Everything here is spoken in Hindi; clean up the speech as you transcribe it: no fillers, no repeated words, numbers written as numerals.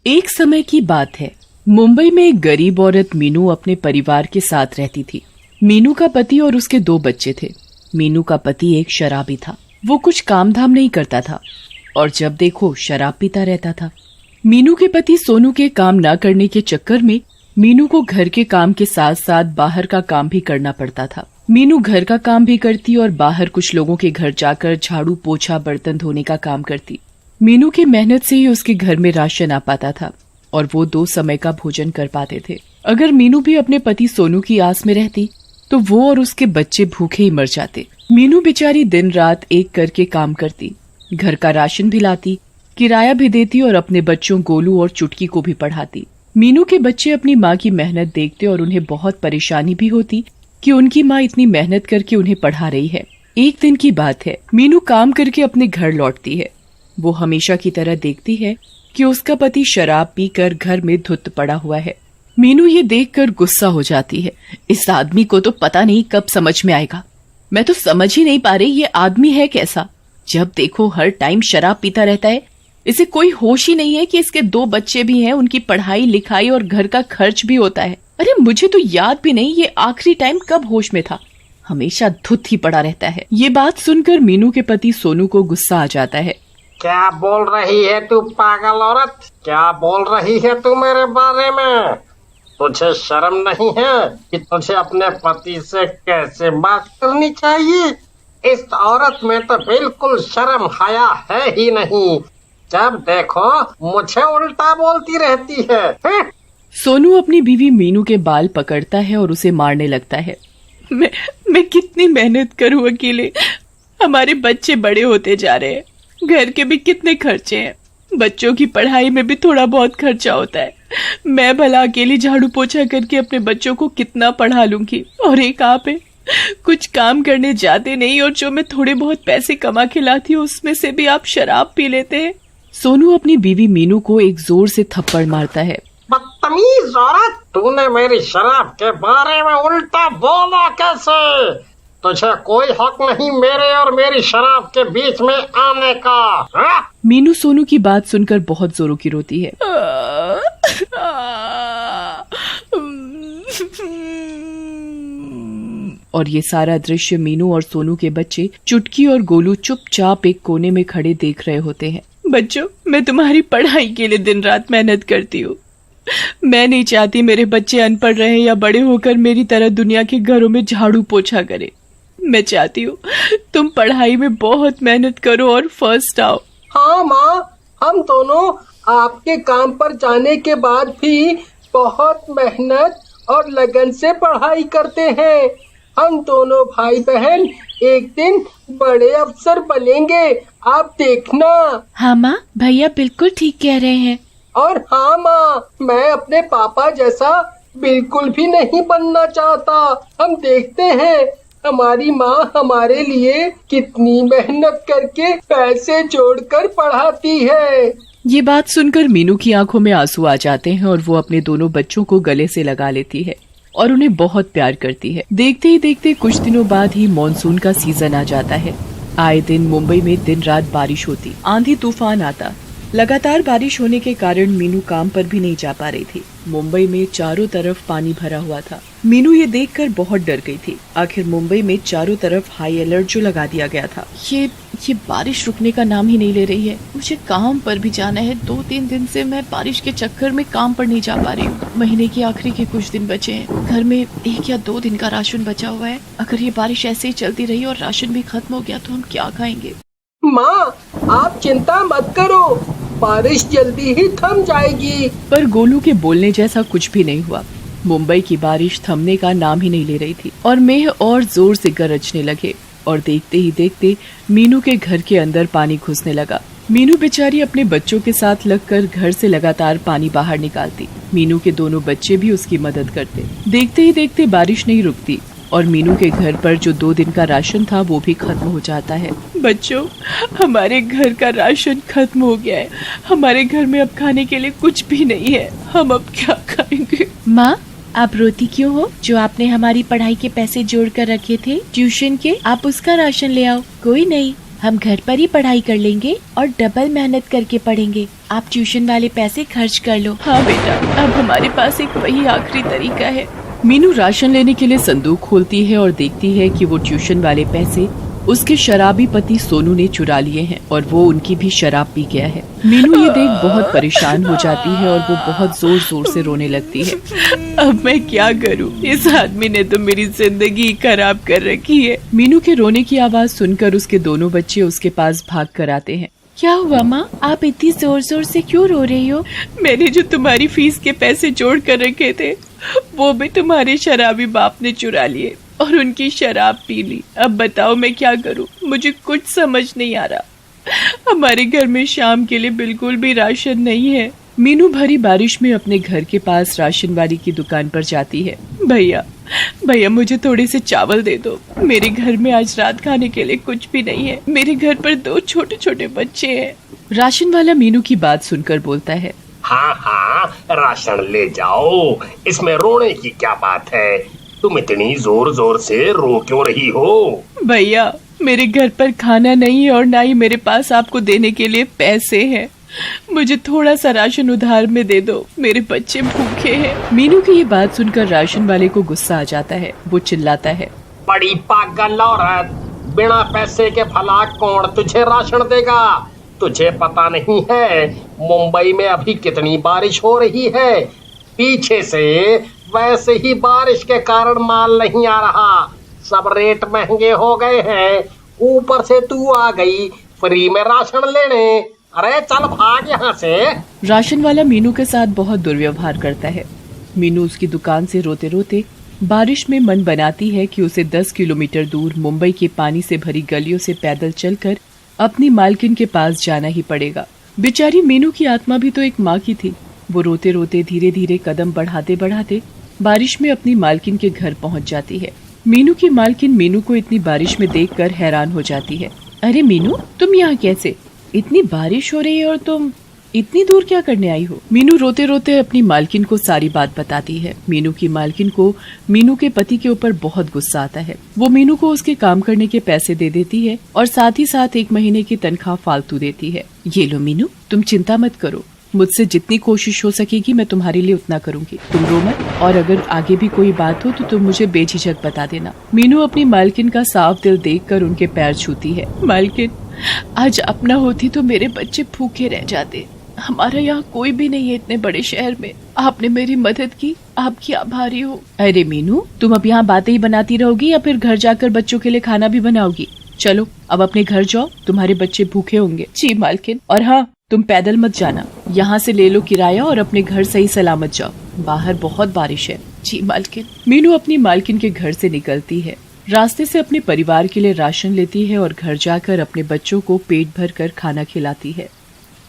एक समय की बात है। मुंबई में एक गरीब औरत मीनू अपने परिवार के साथ रहती थी। मीनू का पति और उसके 2 बच्चे थे। मीनू का पति एक शराबी था। वो कुछ काम धाम नहीं करता था और जब देखो शराब पीता रहता था। मीनू के पति सोनू के काम न करने के चक्कर में मीनू को घर के काम के साथ साथ बाहर का काम भी करना पड़ता था। मीनू घर का काम भी करती और बाहर कुछ लोगों के घर जाकर झाड़ू पोछा बर्तन धोने का काम करती। मीनू की मेहनत से ही उसके घर में राशन आ पाता था और वो 2 समय का भोजन कर पाते थे। अगर मीनू भी अपने पति सोनू की आस में रहती तो वो और उसके बच्चे भूखे ही मर जाते। मीनू बेचारी दिन रात एक करके काम करती, घर का राशन भी लाती, किराया भी देती और अपने बच्चों गोलू और चुटकी को भी पढ़ाती। मीनू के बच्चे अपनी माँ की मेहनत देखते और उन्हें बहुत परेशानी भी होती कि उनकी माँ इतनी मेहनत करके उन्हें पढ़ा रही है। एक दिन की बात है, मीनू काम करके अपने घर लौटती है। वो हमेशा की तरह देखती है कि उसका पति शराब पीकर घर में धुत पड़ा हुआ है। मीनू ये देखकर गुस्सा हो जाती है। इस आदमी को तो पता नहीं कब समझ में आएगा। मैं तो समझ ही नहीं पा रही ये आदमी है कैसा। जब देखो हर टाइम शराब पीता रहता है। इसे कोई होश ही नहीं है कि इसके 2 बच्चे भी हैं, उनकी पढ़ाई लिखाई और घर का खर्च भी होता है। अरे मुझे तो याद भी नहीं ये आखिरी टाइम कब होश में था। हमेशा धुत ही पड़ा रहता है। ये बात सुनकर मीनू के पति सोनू को गुस्सा आ जाता है। क्या बोल रही है तू पागल औरत? क्या बोल रही है तू मेरे बारे में? तुझे शर्म नहीं है कि तुझे अपने पति से कैसे बात करनी चाहिए? इस औरत में तो बिल्कुल शर्म हया है ही नहीं। जब देखो मुझे उल्टा बोलती रहती है। सोनू अपनी बीवी मीनू के बाल पकड़ता है और उसे मारने लगता है। मैं कितनी मेहनत करूं अकेले। हमारे बच्चे बड़े होते जा रहे हैं, घर के भी कितने खर्चे हैं, बच्चों की पढ़ाई में भी थोड़ा बहुत खर्चा होता है। मैं भला अकेली झाड़ू पोछा करके अपने बच्चों को कितना पढ़ा लूंगी, और एक आप है कुछ काम करने जाते नहीं और जो मैं थोड़े बहुत पैसे कमा के लाती हूँ उसमें से भी आप शराब पी लेते हैं। सोनू अपनी बीवी मीनू को एक जोर से थप्पड़ मारता है। बदतमीज औरत, तूने मेरी शराब के बारे में उल्टा बोला कैसे? तुझे कोई हक नहीं मेरे और मेरी शराब के बीच में आने का। हा? मीनू सोनू की बात सुनकर बहुत जोरों की रोती है। और ये सारा दृश्य मीनू और सोनू के बच्चे चुटकी और गोलू चुपचाप एक कोने में खड़े देख रहे होते हैं। बच्चों, मैं तुम्हारी पढ़ाई के लिए दिन रात मेहनत करती हूँ। मैं नहीं चाहती मेरे बच्चे अनपढ़ रहे या बड़े होकर मेरी तरह दुनिया के घरों में झाड़ू पोछा करे। मैं चाहती हूँ तुम पढ़ाई में बहुत मेहनत करो और फर्स्ट आओ। हाँ माँ, हम दोनों आपके काम पर जाने के बाद भी बहुत मेहनत और लगन से पढ़ाई करते हैं। हम दोनों भाई बहन एक दिन बड़े अफसर बनेंगे, आप देखना। हाँ माँ, भैया बिल्कुल ठीक कह रहे हैं। और हाँ माँ, मैं अपने पापा जैसा बिल्कुल भी नहीं बनना चाहता। हम देखते हैं हमारी माँ हमारे लिए कितनी मेहनत करके पैसे जोड़कर पढ़ाती है। ये बात सुनकर मीनू की आंखों में आंसू आ जाते हैं और वो अपने दोनों बच्चों को गले से लगा लेती है और उन्हें बहुत प्यार करती है। देखते ही देखते कुछ दिनों बाद ही मॉनसून का सीजन आ जाता है। आए दिन मुंबई में दिन रात बारिश होती, आंधी तूफान आता। लगातार बारिश होने के कारण मीनू काम पर भी नहीं जा पा रही थी। मुंबई में चारों तरफ पानी भरा हुआ था। मीनू ये देखकर बहुत डर गई थी। आखिर मुंबई में चारों तरफ हाई अलर्ट जो लगा दिया गया था। ये बारिश रुकने का नाम ही नहीं ले रही है। मुझे काम पर भी जाना है। 2-3 दिन से मैं बारिश के चक्कर में काम पर नहीं जा पा रही हूँ। महीने के आखिरी के कुछ दिन बचे हैं। घर में 1 या 2 दिन का राशन बचा हुआ है। अगर ये बारिश ऐसे ही चलती रही और राशन भी खत्म हो गया तो हम क्या खाएंगे? माँ, आप चिंता मत करो, बारिश जल्दी ही थम जाएगी। पर गोलू के बोलने जैसा कुछ भी नहीं हुआ। मुंबई की बारिश थमने का नाम ही नहीं ले रही थी और मेघ और जोर से गरजने लगे और देखते ही देखते मीनू के घर के अंदर पानी घुसने लगा। मीनू बेचारी अपने बच्चों के साथ लगकर घर से लगातार पानी बाहर निकालती। मीनू के दोनों बच्चे भी उसकी मदद करते। देखते ही देखते बारिश नहीं रुकती और मीनू के घर पर जो 2 दिन का राशन था वो भी खत्म हो जाता है। बच्चों, हमारे घर का राशन खत्म हो गया है। हमारे घर में अब खाने के लिए कुछ भी नहीं है। हम अब क्या खाएंगे? माँ, आप रोती क्यों हो? जो आपने हमारी पढ़ाई के पैसे जोड़ कर रखे थे ट्यूशन के, आप उसका राशन ले आओ। कोई नहीं, हम घर पर ही पढ़ाई कर लेंगे और डबल मेहनत करके पढ़ेंगे। आप ट्यूशन वाले पैसे खर्च कर लो। हाँ बेटा, अब हमारे पास एक वही आखिरी तरीका है। मीनू राशन लेने के लिए संदूक खोलती है और देखती है कि वो ट्यूशन वाले पैसे उसके शराबी पति सोनू ने चुरा लिए हैं और वो उनकी भी शराब पी गया है। मीनू ये देख बहुत परेशान हो जाती है और वो बहुत जोर जोर से रोने लगती है। अब मैं क्या करूं? इस आदमी ने तो मेरी जिंदगी खराब कर रखी है। मीनू के रोने की आवाज सुनकर उसके दोनों बच्चे उसके पास भाग कर आते हैं। क्या हुआ माँ, आप इतनी जोर जोर से क्यों रो रही हो? मैंने जो तुम्हारी फीस के पैसे जोड़ कर रखे थे वो भी तुम्हारे शराबी बाप ने चुरा लिए और उनकी शराब पी ली। अब बताओ मैं क्या करूं? मुझे कुछ समझ नहीं आ रहा। हमारे घर में शाम के लिए बिल्कुल भी राशन नहीं है। मीनू भरी बारिश में अपने घर के पास राशन वाली की दुकान पर जाती है। भैया मुझे थोड़े से चावल दे दो। मेरे घर में आज रात खाने के लिए कुछ भी नहीं है। मेरे घर पर 2 छोटे छोटे बच्चे हैं। राशन वाला मीनू की बात सुनकर बोलता है, हाँ, राशन ले जाओ, इसमें रोने की क्या बात है? तुम इतनी जोर जोर से रो क्यों रही हो? भैया मेरे घर पर खाना नहीं है और ना ही मेरे पास आपको देने के लिए पैसे हैं। मुझे थोड़ा सा राशन उधार में दे दो, मेरे बच्चे भूखे हैं। मीनू की ये बात सुनकर राशन वाले को गुस्सा आ जाता है। वो चिल्लाता है, बड़ी पागल औरत, बिना पैसे के भला कौन तुझे राशन देगा? तुझे पता नहीं है मुंबई में अभी कितनी बारिश हो रही है? पीछे से वैसे ही बारिश के कारण माल नहीं आ रहा, सब रेट महंगे हो गए हैं, ऊपर से तू आ गई फ्री में राशन लेने। अरे चल भाग यहाँ से। राशन वाला मीनू के साथ बहुत दुर्व्यवहार करता है। मीनू उसकी दुकान से रोते रोते बारिश में मन बनाती है कि उसे 10 किलोमीटर दूर मुंबई के पानी से भरी गलियों से पैदल चलकर अपनी मालकिन के पास जाना ही पड़ेगा। बेचारी मीनू की आत्मा भी तो एक माँ की थी। वो रोते रोते धीरे धीरे कदम बढ़ाते बढ़ाते बारिश में अपनी मालकिन के घर पहुंच जाती है। मीनू की मालकिन मीनू को इतनी बारिश में देखकर हैरान हो जाती है। अरे मीनू, तुम यहाँ कैसे? इतनी बारिश हो रही है और तुम इतनी दूर क्या करने आई हो? मीनू रोते रोते अपनी मालकिन को सारी बात बताती है। मीनू की मालकिन को मीनू के पति के ऊपर बहुत गुस्सा आता है। वो मीनू को उसके काम करने के पैसे दे देती है और साथ ही साथ 1 महीने की तनख्वाह फालतू देती है। ये लो मीनू, तुम चिंता मत करो, मुझसे जितनी कोशिश हो सकेगी मैं तुम्हारे लिए उतना करूंगी। तुम रो मत, और अगर आगे भी कोई बात हो तो तुम मुझे बेझिझक बता देना। मीनू अपनी मालकिन का साफ दिल देखकर उनके पैर छूती है। मालकिन, आज अपना होती तो मेरे बच्चे भूखे रह जाते। हमारा यहाँ कोई भी नहीं है इतने बड़े शहर में। आपने मेरी मदद की, आपकी आभारी हूँ। अरे मीनू, तुम अब यहाँ बातें ही बनाती रहोगी या फिर घर जाकर बच्चों के लिए खाना भी बनाओगी? चलो अब अपने घर जाओ, तुम्हारे बच्चे भूखे होंगे। जी मालकिन। और हाँ, तुम पैदल मत जाना, यहाँ से ले लो किराया और अपने घर सही सलामत जाओ, बाहर बहुत बारिश है। जी मालकिन। मीनू अपनी मालकिन के घर से निकलती है। रास्ते से अपने परिवार के लिए राशन लेती है और घर जाकर अपने बच्चों को पेट भर कर खाना खिलाती है।